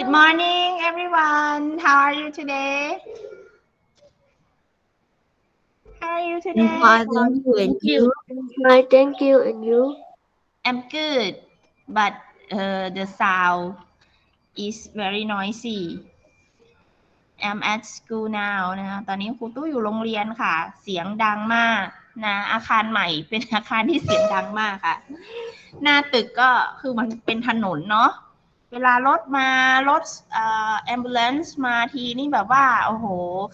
Good morning, everyone. How are you today? How are you today? Thank you, and you? Hi, thank you, and you? I'm good, but the sound is very noisy. I'm at school now นะคะตอนนี้ครูตู้อยู่โรงเรียนค่ะ เสียงดังมากนะอาคารใหม่เป็นอาคารที่เสียงดังมากค่ะ หน้าตึกก็คือมันเป็นถนนเนาะเวลารถมารถambulance มาทีนี่แบบว่าโอ้โห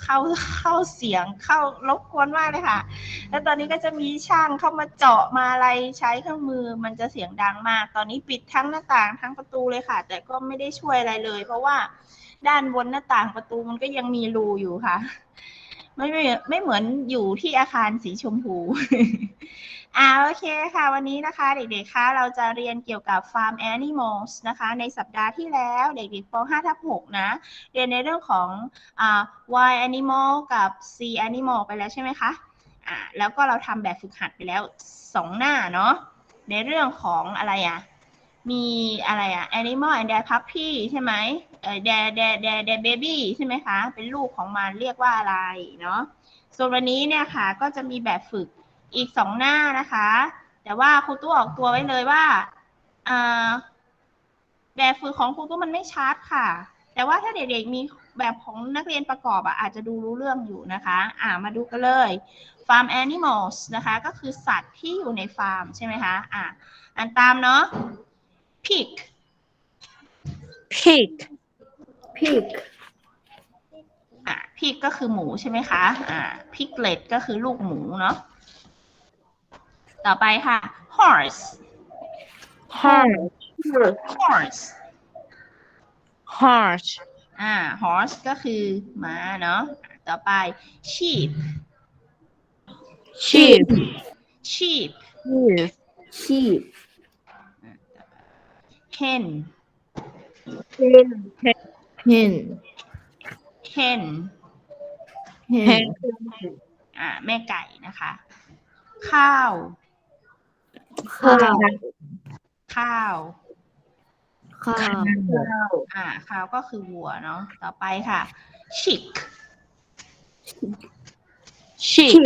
เข้าเสียงเข้ารบกวนมากเลยค่ะแล้วตอนนี้ก็จะมีช่างเข้ามาเจาะมาอะไรใช้เครื่องมือมันจะเสียงดังมากตอนนี้ปิดทั้งหน้าต่างทั้งประตูเลยค่ะแต่ก็ไม่ได้ช่วยอะไรเลยเพราะว่าด้านบนหน้าต่างประตูมันก็ยังมีรูอยู่ค่ะไม่เหมือนอยู่ที่อาคารสีชมพูโอเคค่ะวันนี้นะคะเด็กๆคะเราจะเรียนเกี่ยวกับ Farm Animals นะคะในสัปดาห์ที่แล้วเด็กๆป .5 ทับ 6 นะเรียนในเรื่องของWild Animal กับ Sea Animal ไปแล้วใช่ไหมคะแล้วก็เราทำแบบฝึกหัดไปแล้ว2หน้าเนาะในเรื่องของอะไรมีอะไรAnimal and their puppy ใช่ไหมtheir baby ใช่ไหมคะเป็นลูกของมันเรียกว่าอะไรเนาะส่วนวันนี้เนี่ยค่ะก็จะมีแบบฝึกอีก2หน้านะคะแต่ว่าครูตู้ออกตัวไว้เลยว่าแบบฝึกของครูตู้มันไม่ชัดค่ะแต่ว่าถ้าเด็กๆมีแบบของนักเรียนประกอบอาจจะดูรู้เรื่องอยู่นะคะมาดูกันเลย Farm Animals นะคะก็คือสัตว์ที่อยู่ในฟาร์มใช่ไหมคะอ่านตามเนาะ pig Pig. Pig. pig ก็คือหมูใช่ไหมคะpiglet ก็คือลูกหมูเนาะต่อไปค่ะ horse Horse. horse ก็คือม้าเนาะต่อไป sheep Sheep. sheep Sheep. hen Hen. hen Hen. แม่ไก่นะคะข้าว Cow. ข้าว Cow. ข้าวก็คือวัวเนาะต่อไปค่ะ chick Sheep.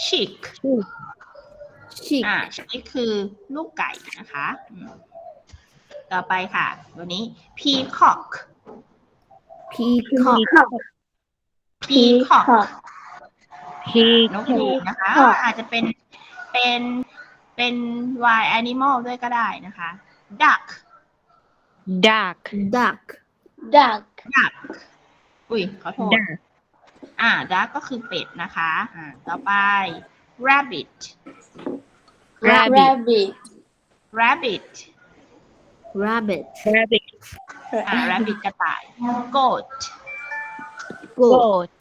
chick Chick. chick คือลูกไก่นะคะต่อไปค่ะวันนี้ peacock Peacock. peacock Pig. นกฮูกนะคะอาจจะเป็น wild animal ด้วยก็ได้นะคะ duck Duck. Duck. duck อุ้ยขอโทษ Duck. duck ก็คือเป็ดนะคะต่อไป rabbit Rabbit. rabbit Rabbit. rabbit กระต่าย goat Goat.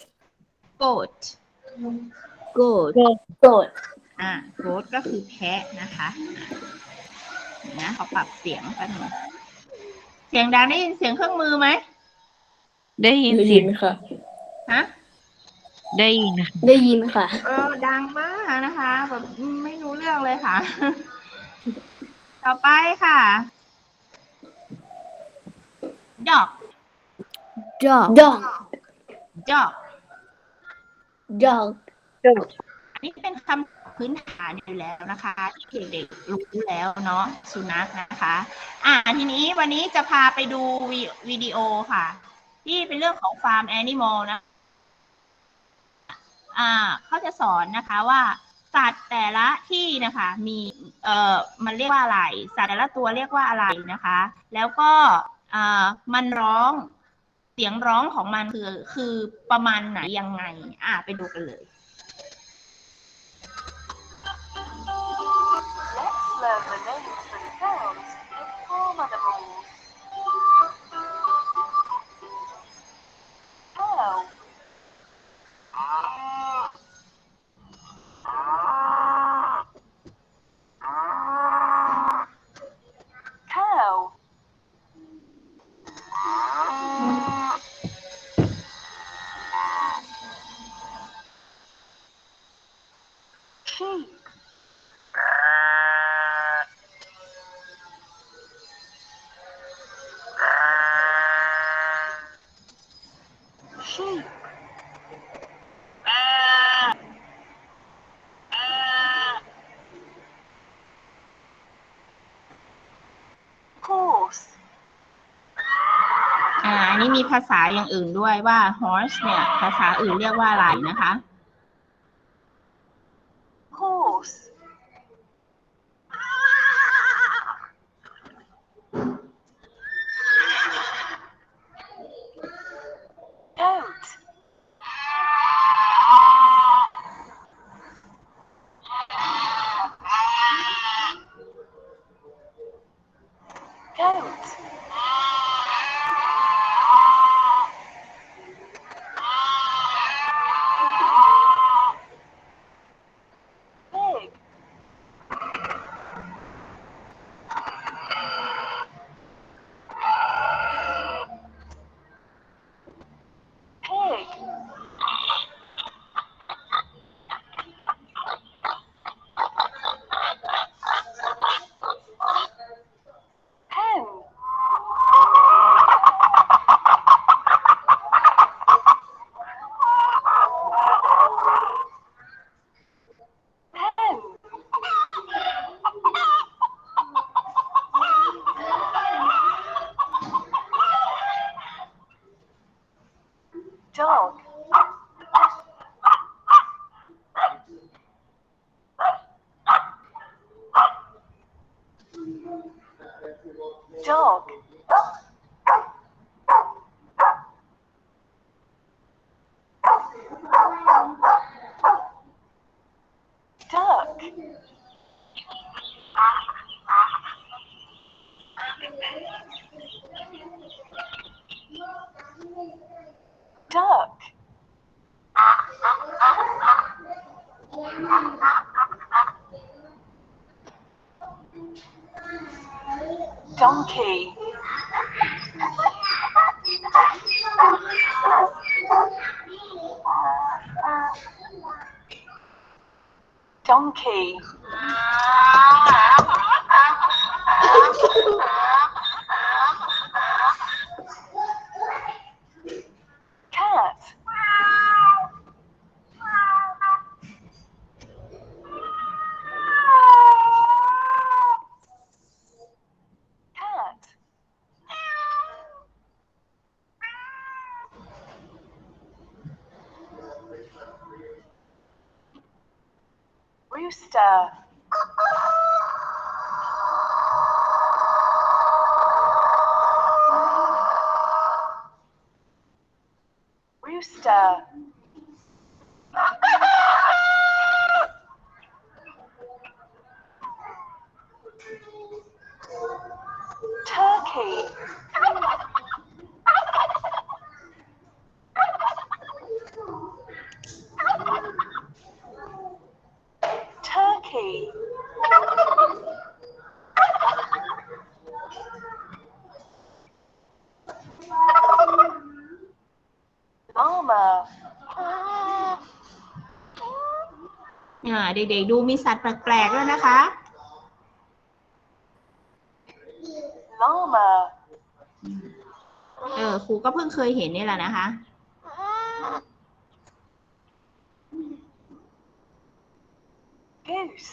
Goat. Goat. Goat. goat ก็คือแพะนะคะนะขอปรับเสียงแป๊บนึงเสียงดังได้ยินเสียงเครื่องมือไหม ได้ยินเสียง ค่ะ ฮะ ได้ยินค่ะ ได้ยินค่ะ ดังมากนะคะแบบไม่รู้เรื่องเลยค่ะ ต่อไปค่ะ dog Dog. dog Dog. อันนี้เป็นคำพื้นฐานอยู่แล้วนะคะที่เด็กๆรู้แล้วเนาะสุนัขนะคะทีนี้วันนี้จะพาไปดูวิดีโอค่ะที่เป็นเรื่องของ Farm Animal นะเขาจะสอนนะคะว่าสัตว์แต่ละที่นะคะมีมันเรียกว่าอะไรสัตว์แต่ละตัวเรียกว่าอะไรนะคะแล้วก็มันร้องเสียงร้องของมันคือประมาณไหนยังไงไปดูกันเลย Learn the names for the sounds in Farm Animals. Cow. Cow. Sheep. นนี้มีภาษาอย่างอื่นด้วยว่า horse เนี่ยภาษาอื่นเรียกว่าอะไรนะคะ horse, goat, goat, pig, pig, hen, hen, dog, dog, duck, duck, donkey, donkey, cat, cat, rooster, rooster, turkey, turkey, llama, เด็กๆดูมีสัตว์แปลกๆแล้วนะคะ llama, ครูก็เพิ่งเคยเห็นนี่แหละนะคะ goose,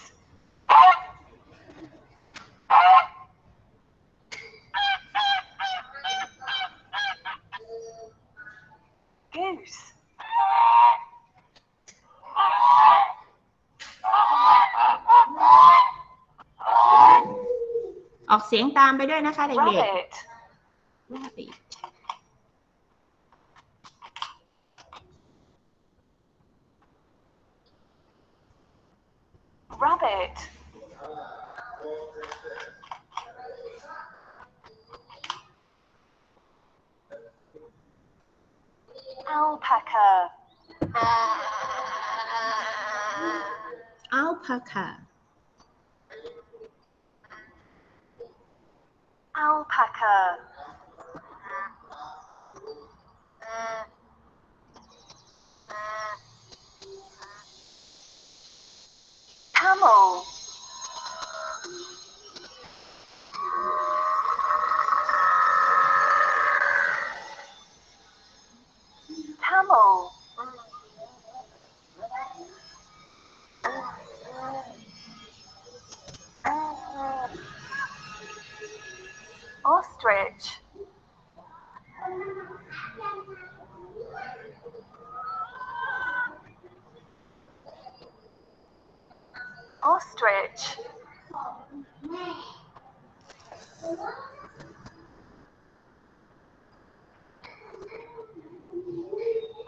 goose, ออกเสียงตามไปด้วยนะคะเด็ก rabbit, ๆ Rabbit rabbit, alpaca, Alpaca alpaca, camel, camel, ostrich, Ostrich.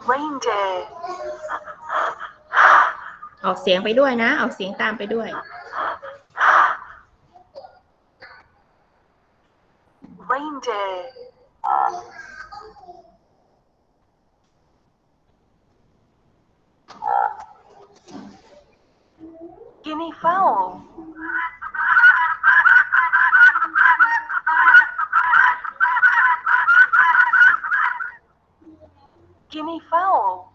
Reindeer. ออกเสียงไปด้วยนะ ออกเสียงตามไปด้วย Reindeer. Guinea fowl. Guinea fowl.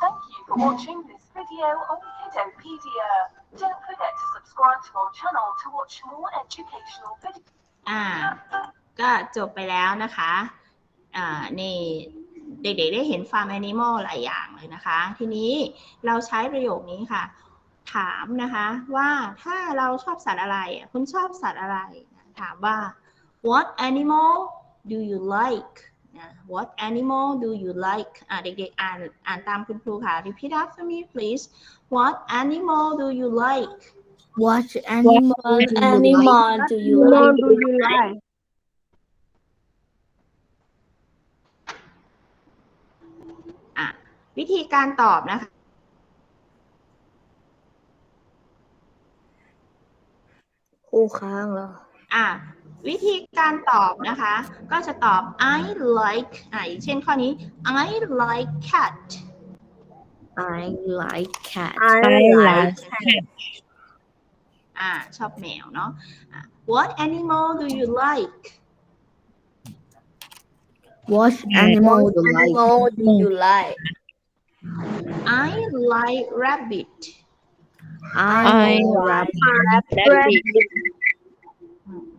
Thank you for watching this video on Kidopedia. Don't forget to subscribe to our channel to watch more educational videos. ก็จบไปแล้วนะคะนี่เด็กๆได้เห็นฟาร์มแอนิมอลหลายอย่างเลยนะคะ ทีนี้เราใช้ประโยคนี้ค่ะ ถามนะคะว่าถ้าเราชอบสัตว์อะไรคุณชอบสัตว์อะไรถามว่า what animal do you like what animal do you like เด็กๆอ่านตามคุณครูค่ะ repeat after me please what animal do you like What animal do you like? วิธีการตอบนะคะ คู่ค้างเหรอ วิธีการตอบนะคะ ก็จะตอบ I like อย่างเช่นข้อนี้ I like cat I like cat. I like cat. ชอบแมวเนาะ What animal do you like What animal do you like? I like rabbit I like rabbit.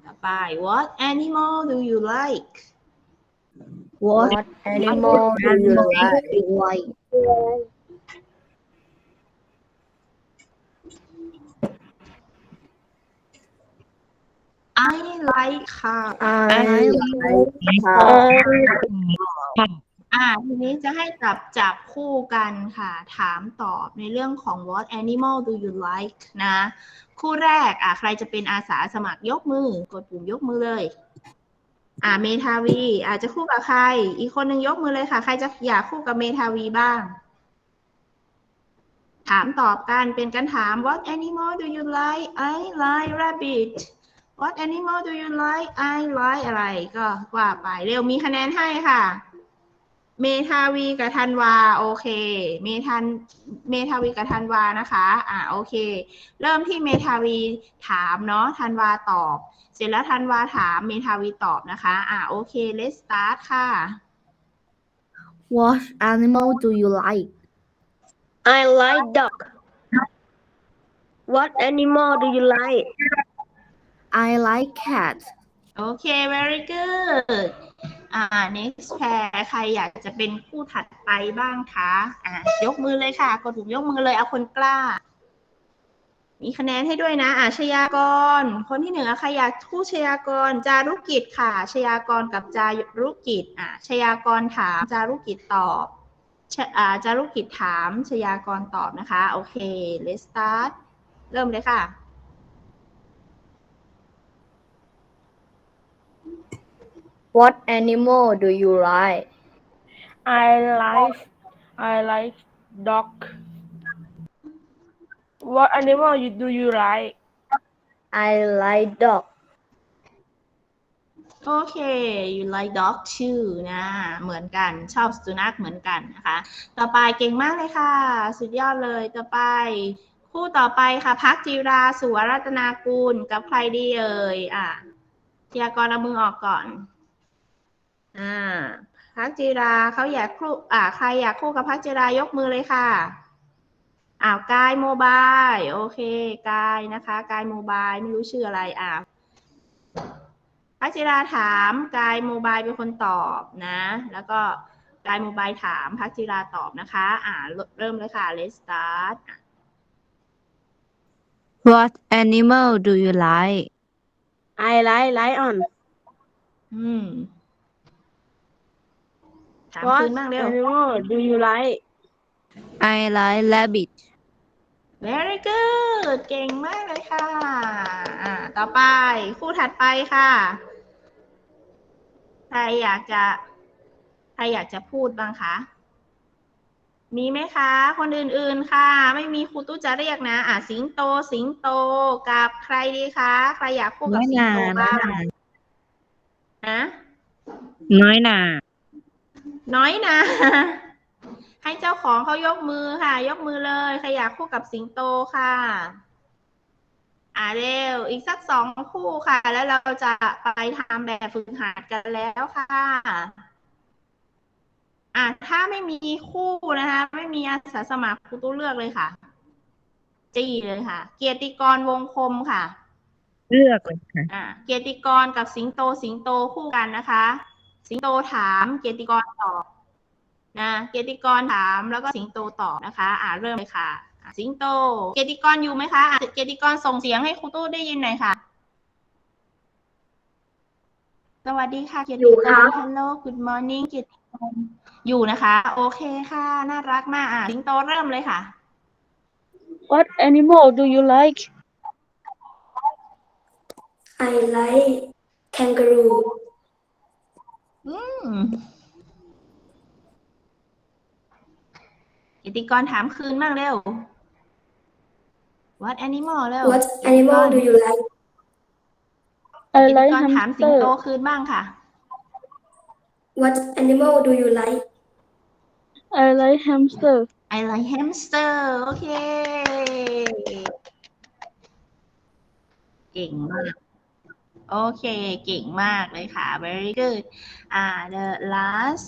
ต่อไป What animal do you like What animal do you like? I like car I like cat. ทีนี้จะให้จับคู่กันค่ะ ถามตอบในเรื่องของ what animal do you like นะ คู่แรกใครจะเป็นอาสาสมัครยกมือกดปุ่มยกมือเลยเมทาวีจะคู่กับใครอีกคนหนึ่งยกมือเลยค่ะ ใครจะอยากคู่กับเมทาวีบ้างถามตอบกันเป็นการถาม what animal do you like I like rabbit what animal do you like I like อะไรก็ว่าไปเร็วมีคะแนนให้ค่ะเมทาวีกับธันวาโอเคเมทาวีกับธันวานะคะโอเคเริ่มที่เมทาวีถามเนาะธันวาตอบเสร็จแล้วธันวาถามเมทาวีตอบนะคะโอเค let's start ค่ะ What animal do you like? I like dog. What animal do you like? I like cat. โอเค very good next pair ใครอยากจะเป็นคู่ถัดไปบ้างคะยกมือเลยค่ะกดปุ่มยกมือเลยเอาคนกล้ามีคะแนนให้ด้วยนะชยากรคนที่หนึ่งใครอยากคู่ชยากรจารุกิจค่ะชยากรกับจารุกิจชยากรถามจารุกิจตอบจารุกิจถามชยากรตอบนะคะโอเค let's start เริ่มเลยค่ะ What animal do you like? I like dog. What animal do you like? I like dog. โอเค you like dog too นะเหมือนกันชอบสุนัขเหมือนกันนะคะต่อไปเก่งมากเลยค่ะสุดยอดเลยต่อไปคู่ต่อไปค่ะพักจิราสุวรัตนากุลกับใครดีเอ่ยพยากรณ์เอามือออกก่อนพักจิราเขาอยากคู่ใครอยากคู่กับพักจิรายกมือเลยค่ะกายโมบายโอเคกายนะคะกายโมบายไม่รู้ชื่ออะไรพักจิราถามกายโมบายเป็นคนตอบนะแล้วก็กายโมบายถามพักจิราตอบนะคะเริ่มเลยค่ะ let's start What animal do you like? I like lion. ถามคืนบ้างเร็ว animal do you like I like rabbit very good เก่งมากเลยค่ะ ต่อไปคู่ถัดไปค่ะ ใครอยากจะพูดบ้างคะ มีไหมคะ คนอื่นๆค่ะ ไม่มีครูตู้จะเรียกนะสิงโตกับใครดีคะ ใครอยากพูดกับสิงโตบ้างนะ น้อยหนา น้อยนะ ให้เจ้าของเขายกมือค่ะ ยกมือเลยใครอยากคู่กับสิงโตค่ะเร็วอีกสัก2 คู่ค่ะ แล้วเราจะไปทำแบบฝึกหัดกันแล้วค่ะถ้าไม่มีคู่นะคะ ไม่มีอาสาสมัครครูตู้เลือกเลยค่ะจี้เลยค่ะ เกียรติกรวงคมค่ะ เลือกเลยค่ะ เกียรติกรกับสิงโตคู่กันนะคะ สิงโตถามเกียรติกรตอบนะเกียรติกรถามแล้วก็สิงโตตอบนะคะเริ่มเลยค่ะสิงโตเกียรติกรอยู่ไหมคะเกียรติกรส่งเสียงให้ครูตู้ได้ยินหน่อยค่ะสวัสดีค่ะเกียรติกร Hello Good morning เกียรติกรอยู่นะคะโอเคค่ะน่ารักมากสิงโตเริ่มเลยค่ะ What animal do you like I like kangaroo เกียรติกรถามคืนบ้างเร็ว What animal เร็ว What animal do you like I เกียรติ like กรถามสิงโต hamster คืนบ้างค่ะ What animal do you like I like hamster I like hamster โอเค เก่งมาก โอเค เก่งมากเลยค่ะ very good the last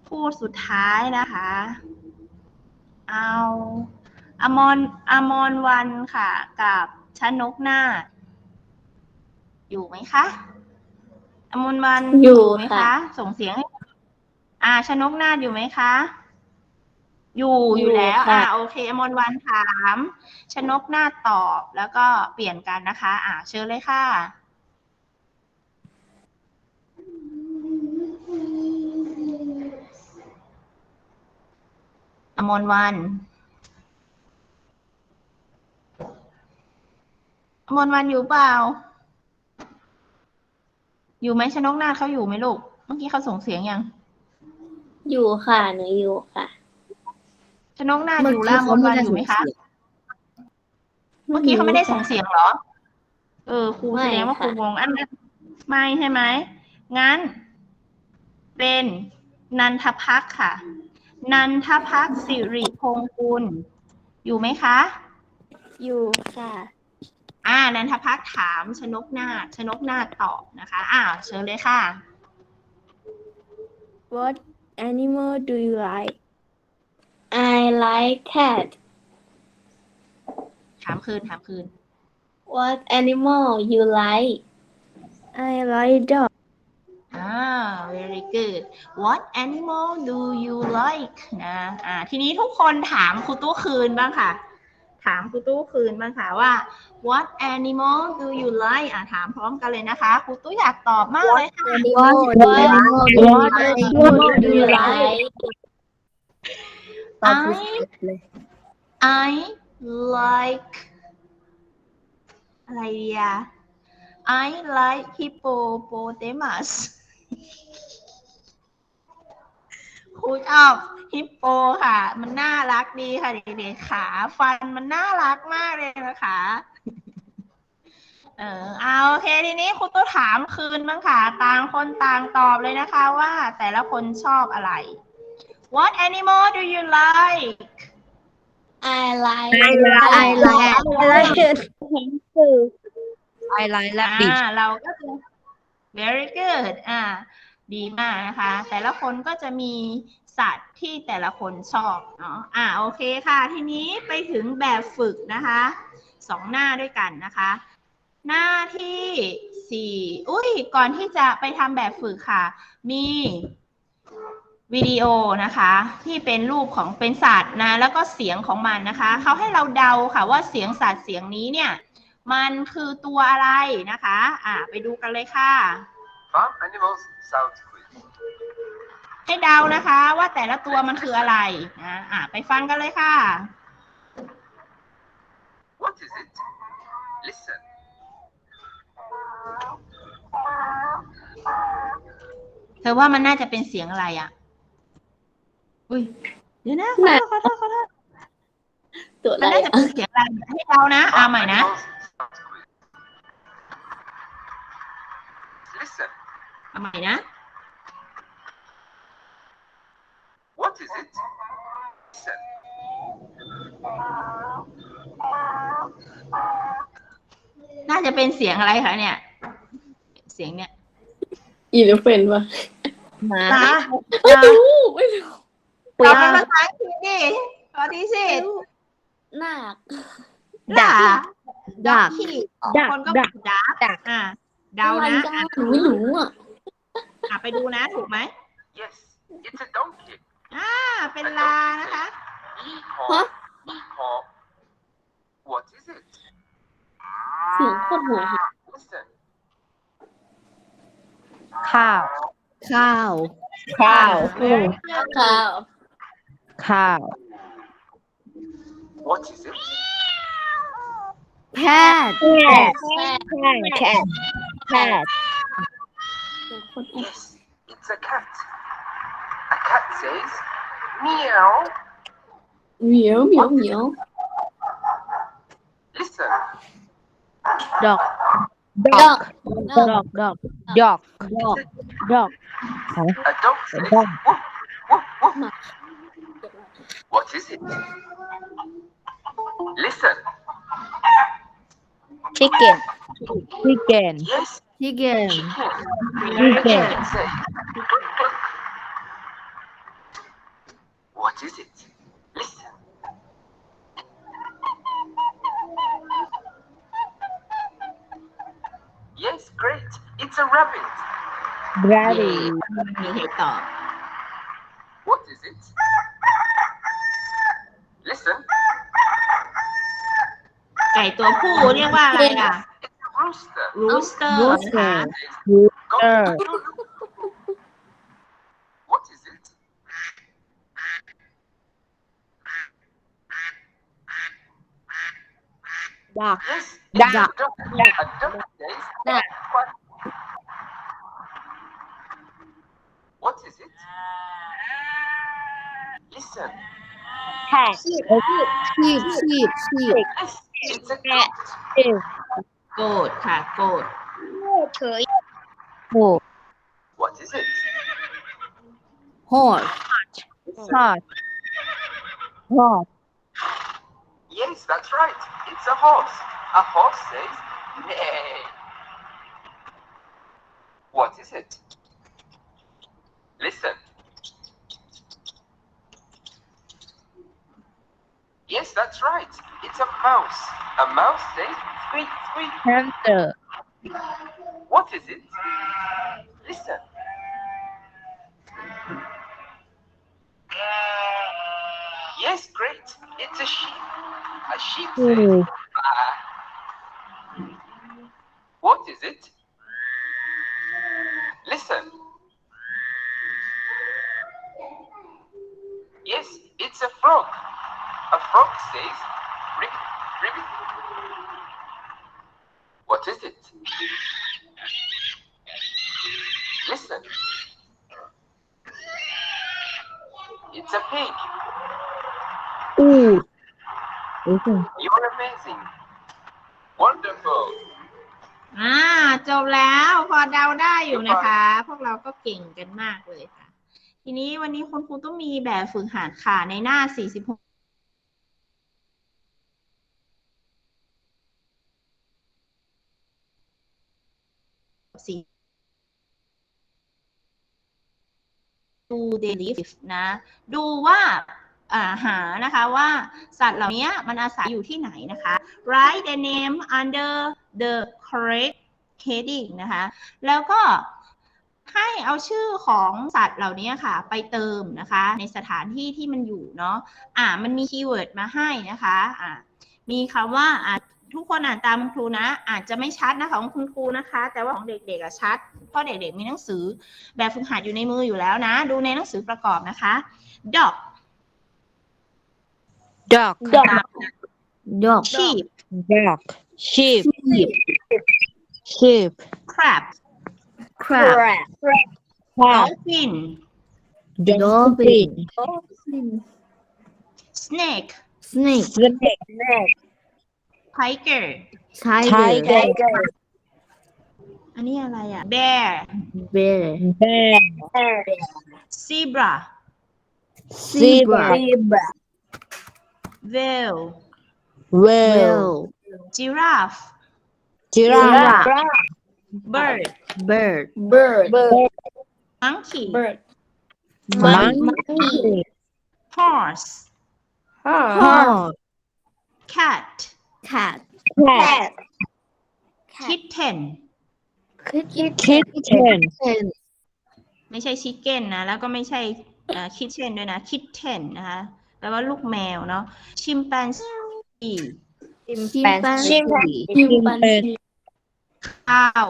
คู่สุดท้ายนะคะเอาอมรวันค่ะ กับชนกนาฏอยู่ไหมคะอมรวันอยู่ไหมคะส่งเสียงให้ชนกนาฏอยู่ไหมคะอยู่แล้วโอเคอมรวันถามชนกนาฏตอบแล้วก็เปลี่ยนกันนะคะเชิญเลยค่ะอมรวันอยู่เปล่าอยู่ไหมชนกนาฏเขาอยู่ไหมลูกเมื่อกี้เขาส่งเสียงยังอยู่ค่ะหนูอยู่ค่ะชนกนาฏอยู่แล้วอมรวันอยู่ไหมคะเมื่อกี้เขาไม่ได้ส่งเสียงเหรอครูแสดงว่าครูงงไม่ใช่ไหมงั้นเป็นนันทภักดิ์ค่ะนันทภักดิ์สิริพงษ์กุลอยู่ไหมคะอยู่ค่ะนันทภักดิ์ถามชนกนาฏตอบนะคะเชิญเลยค่ะ What animal do you like I like cat ถามคืน What animal you like I like dog very good What animal do you like นะทีนี้ทุกคนถามครูตู้คืนบ้างค่ะว่า What animal do you like ถามพร้อมกันเลยนะคะครูตู้อยากตอบมากเลยค่ะ What animal do you like I like อะไรดีI like hippopotamus ครูชอบฮิปโปค่ะมันน่ารักดีค่ะเด็กๆขาฟันมันน่ารักมากเลยนะคะโอเคทีนี้ครูต้องถามคืนบ้างค่ะต่างคนต่างตอบเลยนะคะว่าแต่ละคนชอบอะไร What animal do you like I like I like rabbit เราก็จะ very good ดีมากนะคะแต่ละคนก็จะมีสัตว์ที่แต่ละคนชอบเนาะโอเคค่ะทีนี้ไปถึงแบบฝึกนะคะ2 หน้าด้วยกันนะคะหน้าที่4ก่อนที่จะไปทำแบบฝึกค่ะมีวิดีโอนะคะที่เป็นรูปของเป็นสัตว์นะแล้วก็เสียงของมันนะคะเขาให้เราเดาค่ะว่าเสียงสัตว์เสียงนี้เนี่ยมันคือตัวอะไรนะคะไปดูกันเลยค่ะ Farm animals sound quick. ให้เดานะคะว่าแต่ละตัวมันคืออะไรไปฟังกันเลยค่ะ What is it? Listen. เธอว่ามันน่าจะเป็นเสียงอะไรอ่ะอุ้ยเดี๋ยวนะขอโทษ ตัวอะไร มันน่าจะเป็นเสียงอะไรให้เดานะใหม่นะ Listen. ใหม่นะ What is it? Listen. น่าจะเป็นเสียงอะไรคะเนี่ย เสียงเนี่ย อีเลฟเฟนปะ หมา ไม่รู้ไม่รู้ เอาเป็นภาษาอังกฤษดิขอทีสิ นาค ดัก ดัก ขี้ ดัก คนก็ ดัก ดัก ดัก เดา อะไร นะ กันหนูไม่รู้อ่ะ ไปดูนะถูกไหม Yes, it's a donkey. เป็นลานะคะ Huh? Yeehaw. What is it? เสียงโคตรหัว Listen. ข้าว ข้าว ข้าว ข้าว What is it? แพทย์แคทแพทย์ Yes, it's a cat. A cat says, meow. เหมียวเหมียวเหมียว Listen. ดอก ดอก ดอกดอกดอกดอก A dog says, dog. woof, woof, woof. What is it? Listen. ชิคเก้นชิคเก้น Yes, ชิคเก้น chicken. Chicken. Chicken say, "Quack, quack." What is it? Listen. Yes, great. It's a rabbit. บราดี มีเหตุตอบ What is it? Listen. ไก่ตัวผู้เรียกว่าอะไรล่ะ It's a rooster. รูสเตอร์ Rooster นะคะ What is it? Duck. Yes, Duck. it's a duck. A duck says, Duck. quack. What is it? Listen. แพทย์ชีพ Yes, it's a goat. โกดค่ะโกด โอ้ What is it? horse horse horse Yes, that's right. It's a horse. A horse says, neigh. What is it? Listen. Yes, that's right. It's a mouse. A mouse says, squeak, squeak. hamster What is it? Listen. Yes, great. It's a sheep. A sheep says, "Baa." What is it? Listen. Yes, it's a frog. A frog says, ribbit, ribbit. What is it? Listen. It's a pig. อูด You're amazing. Wonderful. จบแล้วพอเดาได้อยู่นะคะ พวกเราก็เก่งกันมากเลยค่ะ ทีนี้วันนี้คุณครูต้องมีแบบฝึกหัดค่ะในหน้า 46ดู daily life นะ ดูว่าหานะคะว่าสัตว์เหล่านี้มันอาศัยอยู่ที่ไหนนะคะ write the name under the correct heading นะคะ แล้วก็ให้เอาชื่อของสัตว์เหล่านี้ค่ะไปเติมนะคะในสถานที่ที่มันอยู่เนาะมันมีคีย์เวิร์ดมาให้นะคะมีคำว่า ทุกคนอ่านตามคุณครูนะอาจจะไม่ชัดนะคะของคุณครูนะคะ แต่ว่าของเด็กๆชัดเพราะเด็กๆมีหนังสือแบบฝึกหัดอยู่ในมืออยู่แล้วนะ ดูในหนังสือประกอบนะคะ dog dog dog sheep dog sheep sheep crab crab dolphin dolphin snake snake snake tiger tiger อันนี้อะไรอ่ะ bear bear zebra zebra whale whale giraffe bird monkey monkey horse horse cat cat kitten kitten ไม่ใช่ chicken นะ แล้วก็ไม่ใช่kitchen ด้วยนะ kitten นะคะแปลว่าลูกแมวเนาะ chimpanzee chimpanzee cow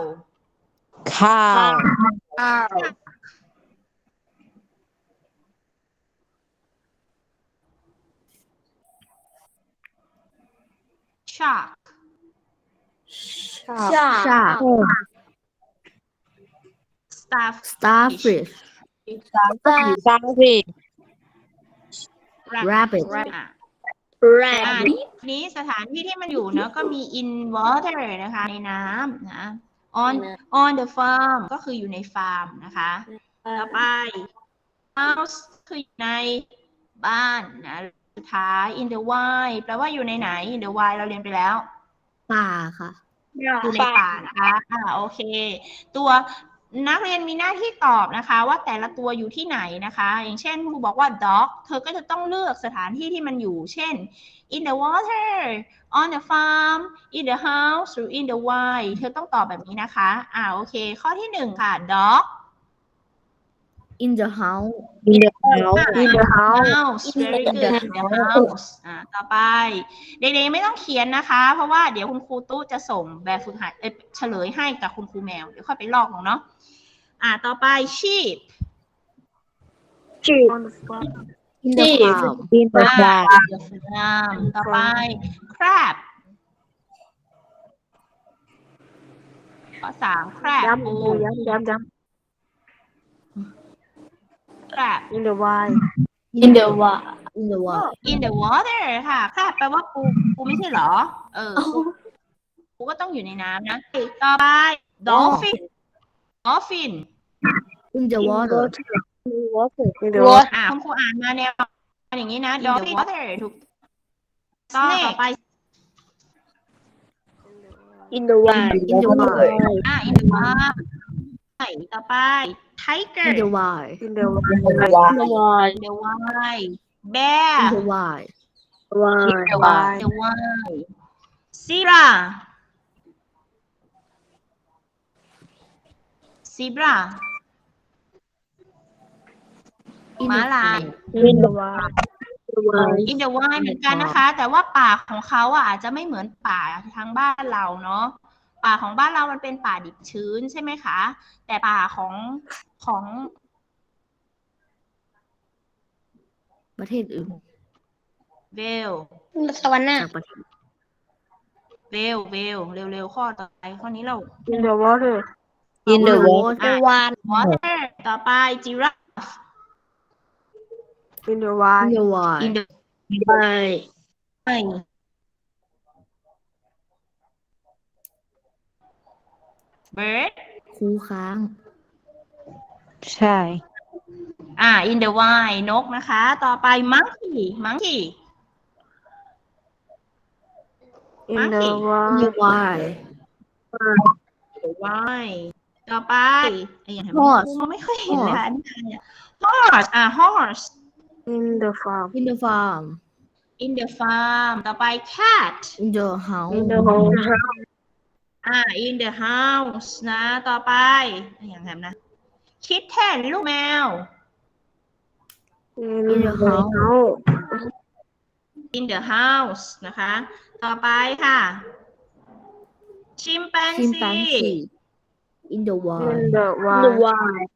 shark shark starfish starfish rabbit นี้สถานที่ที่มันอยู่เนาะก็มี in water นะคะในน้ำนะ on the farm ก็คืออยู่ในฟาร์มนะคะต่อไป house คืออยู่ในบ้านนะสุดท้าย in the wild แปลว่าอยู่ในไหน in the wild เราเรียนไปแล้ว ป่าค่ะ อยู่ในป่านะคะโอเค ตัวนักเรียนมีหน้าที่ตอบนะคะว่าแต่ละตัวอยู่ที่ไหนนะคะ อย่างเช่นครูบอกว่า dog เธอก็จะต้องเลือกสถานที่ที่มันอยู่ เช่น in the water on the farm in the house หรือ in the wild เธอต้องตอบแบบนี้นะคะโอเค ข้อที่หนึ่งค่ะ dog in the house in the house very good in the house ต่อไปเด็กๆไม่ต้องเขียนนะคะ เพราะว่าเดี๋ยวคุณครูตู้จะส่งแบบฝึกหัดเฉลยให้กับคุณครูแมวเดี๋ยวค่อยไปลอกเนาะต่อไป sheep in the farm in the farm ต่อไป crab ข้อ3 crab ปู crab in the wild in the water in the water ค่ะ crab แปลว่าปูไม่ใช่เหรอปูก็ต้องอยู่ในน้ำนะต่อไป dolphin in the water คุณครูอ่านมาแนวอย่างนี้นะ dolphin water ถูกต้องต่อไป in the wild in the wild in the wild ต่อไป tiger in the wild in the wild in the wild bear in the wild in the wild zebra ม้าลาย in the wild in the wild เหมือนกันนะคะ แต่ว่าป่าของเขาอาจจะไม่เหมือนป่าทางบ้านเราเนาะป่าของบ้านเรามันเป็นป่าดิบชื้นใช่ไหมคะแต่ป่าของประเทศอื่น เวล สวรรค์จากประเทศ เร็วข้อต่อไปข้อนี้เรา in the water in the water water ต่อไป giraffe in the wild in the wild in the wild bird คูค้าง ใช่ in the wild นกนะคะ ต่อไป monkey in the in wild the wild wild ต่อไปอย่าง horse ครูไม่ค่อยเห็นเลยค่ะ horse in the farm in the farm in the farm ต่อไป cat in the house in the home in the house นะต่อไปอย่างแบบนะ kitten ลูกแมว in the house in the house นะคะ ต่อไปค่ะ chimpanzee in the wild In the wild.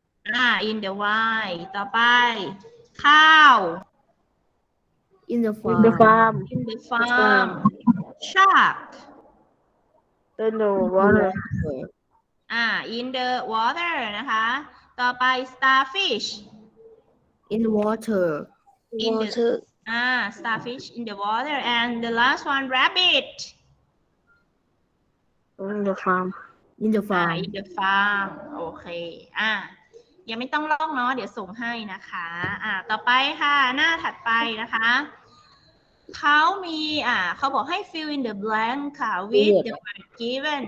in the wild ต่อไป cow in the In the farm farm. in the farm shark In the water. in the water นะคะ ต่อไป starfish in the water in the starfish in the water and the last one rabbit In the farm. in the farm in the farm โอเคยังไม่ต้องลอกเนาะเดี๋ยวส่งให้นะคะต่อไปค่ะหน้าถัดไปนะคะเขามีเขาบอกให้ fill in the blank ค่ะ with the word given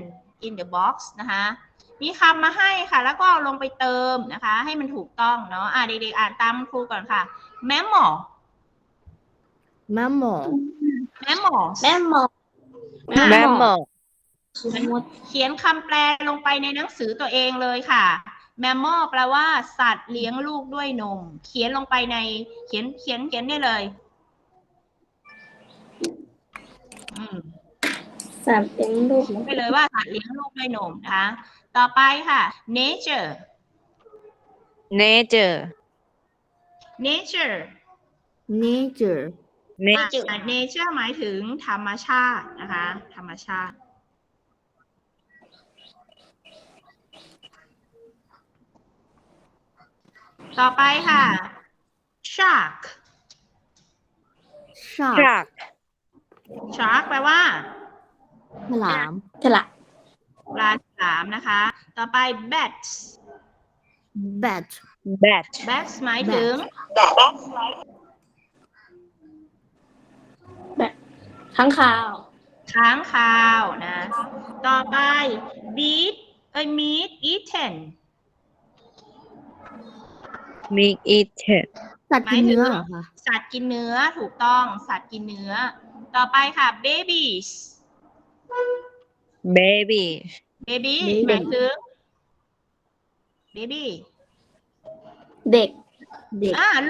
in the box นะคะมีคำมาให้ค่ะแล้วก็เอาลงไปเติมนะคะให้มันถูกต้องเนาะเด็กๆอ่านตามครูก่อนค่ะ mammal mammal mammal เขียนคำแปลลงไปในหนังสือตัวเองเลยค่ะ mammal แปลว่าสัตว์เลี้ยงลูกด้วยนมเขียนลงไปในเขียนได้เลยสัตว์เลี้ยงลูก เขียนไปเลยว่าสัตว์เลี้ยงลูกด้วยนมนะคะต่อไปค่ะ nature nature nature หมายถึงธรรมชาตินะคะธรรมชาติต่อไปค่ะ shark แปลว่า ฉลาม ฉลาม ปลาฉลามนะคะ ต่อไป bats bat หมายถึง ข้างคาว ค้างคาวนะ ต่อไป meat eaten สัตว์กินเนื้อเหรอคะ สัตว์กินเนื้อถูกต้องสัตว์กินเนื้อ ต่อไปค่ะ babies baby หมายถึง baby เด็ก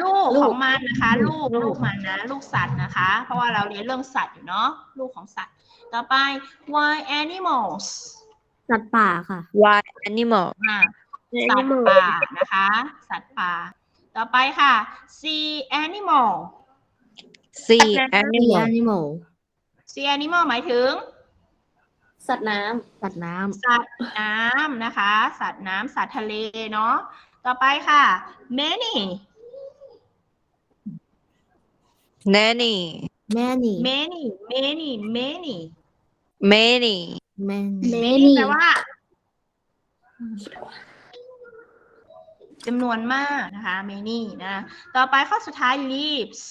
ลูกของมันนะคะลูกมันนะลูกสัตว์นะคะ เพราะว่าเราเรียนเรื่องสัตว์อยู่เนาะลูกของสัตว์ ต่อไป wild animals สัตว์ป่าค่ะ สัตว์ป่านะคะสัตว์ป่า ต่อไปค่ะ sea animal sea animal หมายถึง สัตว์น้ สัตว์น้ำนะคะสัตว์น้ำสัตว์ทะเลเนาะต่อไปค่ะ manyแปลว่าจำนวนมากนะคะ many นะต่อไปข้อสุดท้าย leaves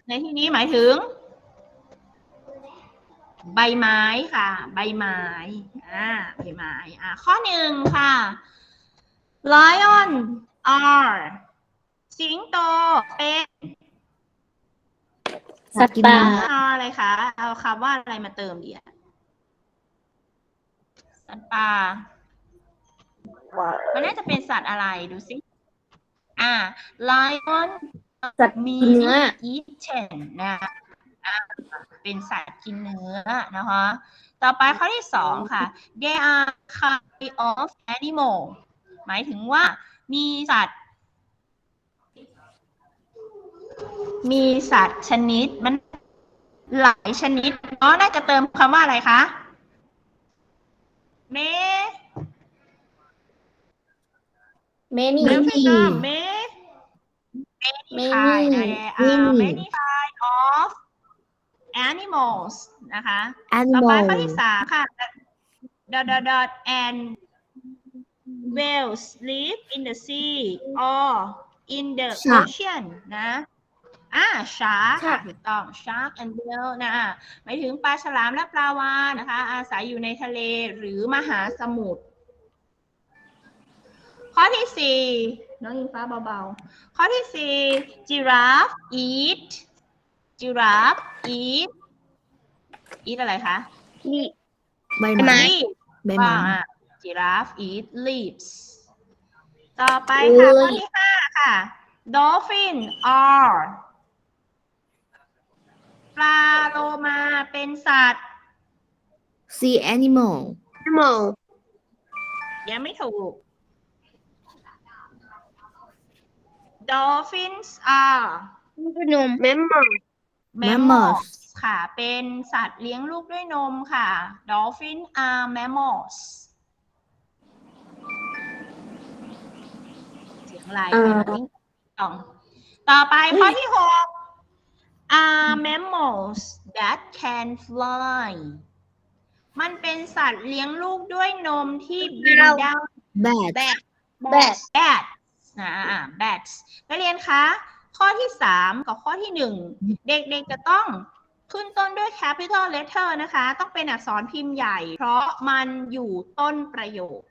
ในที่นี้หมายถึงใบไม้ค่ะใบไม้ข้อหนึ่งค่ะ lion are สิงโตเป็น ำสัตว์ป่า อะไรคะเอาคำว่าอะไรมาเติมดีสัตว์ป่ามันน่าจะเป็นสัตว์อะไรดูสิlion สัตว์มีเนื้อ eaten นะเป็นสัตว์กินเนื้อนะคะต่อไปข้อที่สองค่ะ there are kind of animal หมายถึงว่ามีสัตว์ชนิดมันหลายชนิดน่าจะเติมคำว่าอะไรคะmany kind of animals นะคะต่อไปข้อที่สามค่ะ and whales live in the sea or in the ocean นะ shark ถูกต้อง shark and whale นะหมายถึงปลาฉลามและปลาวาฬนะคะอาศัยอยู่ในทะเลหรือมหาสมุทรข้อที่สี่น้องอิงฟ้าเบาๆข้อที่สี่ giraffe eat อะไรคะ ใบไม้ giraffe eat leaves ต่อไปค่ะข้อที่ห้าค่ะ dolphin are ปลาโลมาเป็นสัตว์ C animal Animal. ยังไม่ถูก Dolphins are Mammal. mammals ค่ะ เป็นสัตว์เลี้ยงลูกด้วยนมค่ะ Dolphins are mammals เสียงอะไรใครมาวิ่งต่อไปข้อที่6 are mammals that can fly มันเป็นสัตว์เลี้ยงลูกด้วยนมที่บินได้ bat Bat. bats นักเรียนคะ ข้อที่3กับข้อที่1เด็กๆจะต้องขึ้นต้นด้วย capital letter นะคะ ต้องเป็นอักษรพิมพ์ใหญ่ เพราะมันอยู่ต้นประโยค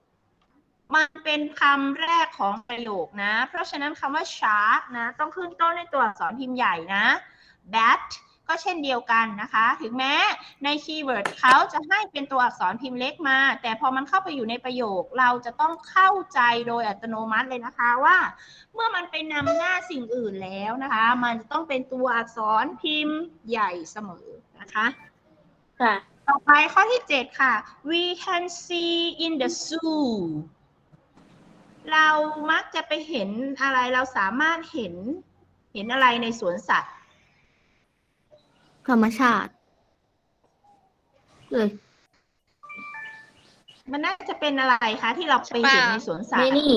มันเป็นคำแรกของประโยคนะ เพราะฉะนั้นคำว่า shark นะต้องขึ้นต้นด้วยตัวอักษรพิมพ์ใหญ่นะ bat ก็เช่นเดียวกันนะคะ ถึงแม้ในคีย์เวิร์ดเขาจะให้เป็นตัวอักษรพิมพ์เล็กมา แต่พอมันเข้าไปอยู่ในประโยคเราจะต้องเข้าใจโดยอัตโนมัติเลยนะคะว่าเมื่อมันไปนำหน้าสิ่งอื่นแล้วนะคะ มันจะต้องเป็นตัวอักษรพิมพ์ใหญ่เสมอนะคะ ค่ะ ต่อไปข้อที่7ค่ะ we can see in the zoo เรามักจะไปเห็นอะไรเราสามารถเห็นอะไรในสวนสัตว์ ธรรมชาติเลย มันน่าจะเป็นอะไรคะที่เราไปเห็นในสวนสัตว์ Many.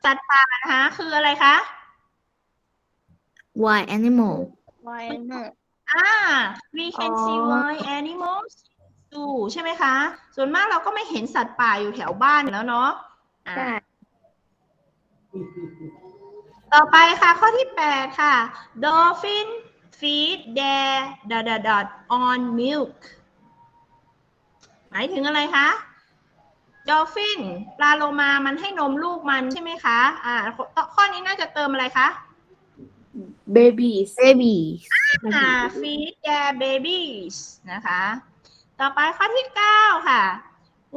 สัตว์ป่านะคะคืออะไรคะ wild animal we can see wild animals zoo ใช่ไหมคะ ส่วนมากเราก็ไม่เห็นสัตว์ป่าอยู่แถวบ้านแล้วเนาะต่อไปค่ะข้อที่8ค่ะ dolphin feed their on milk หมายถึงอะไรคะ dolphin ปลาโลมามันให้นมลูกมันใช่ไหมคะข้อนี้น่าจะเติมอะไรคะ Babies. babies feed their babies นะคะ ต่อไปข้อที่9ค่ะ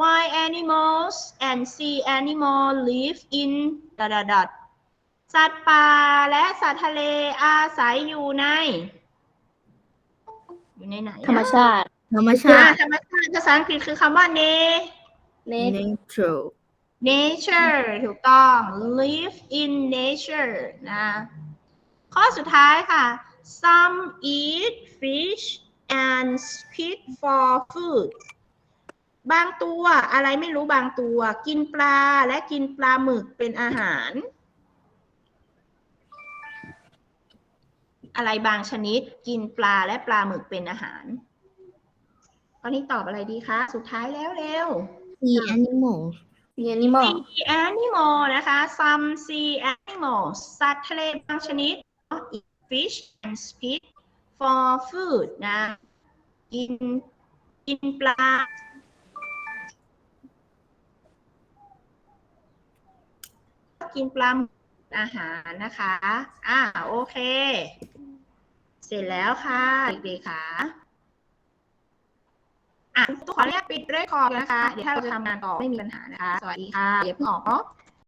wild animals and sea animals live in สัตว์ป่าและสัตว์ทะเลอาศัยอยู่ในไหน ธรรมชาติ ธรรมชาติ ธรรมชาติภาษาอังกฤษคือคำว่า nature nature ถูกต้อง live in nature นะข้อสุดท้ายค่ะ some eat fish and spit for food บางตัวอะไรไม่รู้บางตัวกินปลาและกินปลาหมึกเป็นอาหารอะไรบางชนิดกินปลาและปลาหมึกเป็นอาหารตอนนี้ตอบอะไรดีคะสุดท้ายแล้วเร็ว sea animal The animal. sea animal นะคะ some sea animals สัตว์ทะเลบางชนิด eat fish and spit for food นะกินปลาอาหารนะคะโอเคเสร็จแล้วค่ะเด็กๆค่ะขออนุญาตปิดเรคคอร์ดนะคะเดี๋ยวถ้าเราจะทำงานต่อไม่มีปัญหานะคะสวัสดีค่ะอย่าเพิ่งออกเนาะ